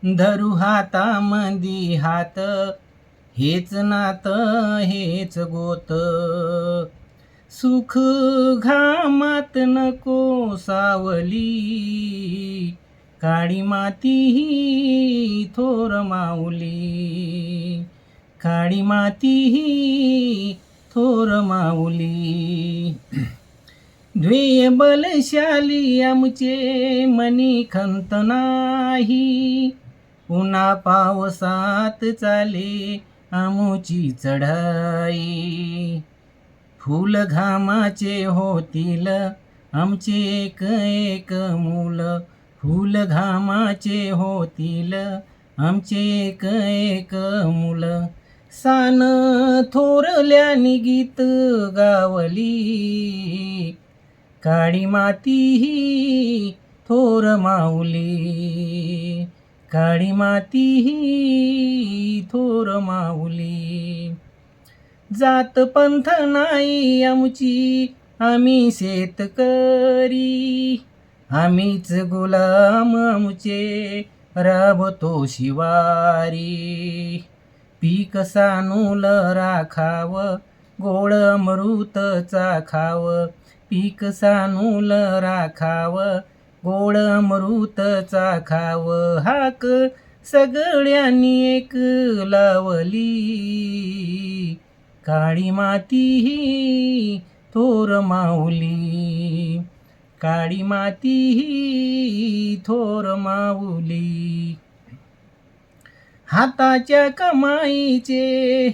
धरू हातामंदी हात, हेच नात हेच गोत. सुख घामात नको सावली, काळी माती ही थोर माऊली. काळी माती ही थोर माऊली. ध्येय बलशाली आमचे मनी खंत नाही, उन्हा पावसात चाले आमुची चढाई. फूल घामाचे होतील आमचे एक एक मूल, फूल घामाचे होतील आमचे एक एक मूल. सान थोरल्यानी गीत गावली, काळी माती ही थोर माऊली. काळी माती ही थोर माऊली. जात पंथ नाही आमची, आम्ही शेतकरी. आम्हीच गुलाम आमचे राबतो शिवारी. पीक सानूल राखाव, गोड अमृत चाखाव. पीक सानूल राखाव, गोड अमृत चाखाव. हाक सगळ्यांनी एक लावली, काळी माती ही थोर माऊली. काळी माती ही थोर माऊली. हाताच्या कमाईचे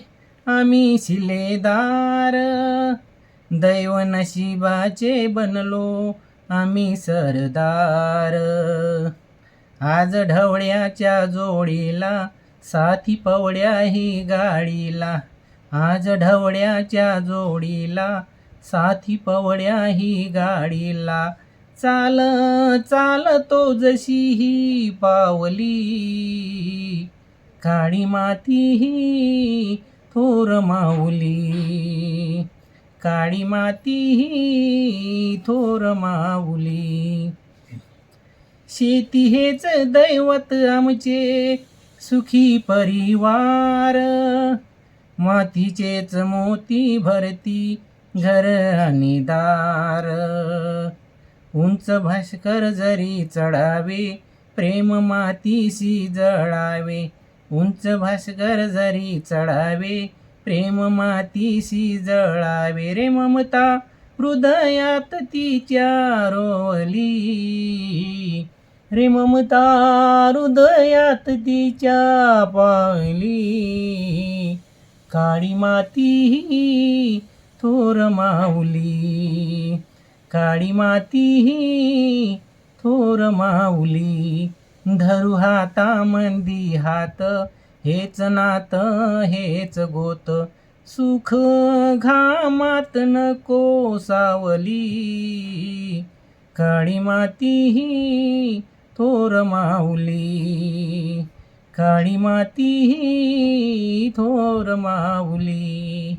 आम्ही शिलेदार, दैव नशिबाचे बनलो आम्ही सरदार. आज ढवळ्याच्या जोडीला, साथी पवड्या ही गाडीला. आज ढवळ्याच्या जोडीला, साथी पवड्या ही गाडीला. चाल चालतो जशी ही पावली, काळी माती ही थोर माऊली. काळी माती ही थोर माऊली. शेती हेच दैवत आमचे सुखी परिवार, मातीचेच मोती भरती घर आणि दार. उंच भास्कर जरी चढावे, प्रेम मातीशी जळावे. उंच भास्कर जरी चढावे, प्रेम मातीशी जळावे. रे ममता हृदयात तिच्या रोवली, रे ममता हृदयात तिच्या पावली. काळी माती ही थोर माऊली. काळी माती ही थोर माऊली. धरू हातामंदी हात, हेच नात हेच गोत. सुख घामात नको सावली, काळी माती ही थोर माऊली. काळी माती ही थोर माऊली.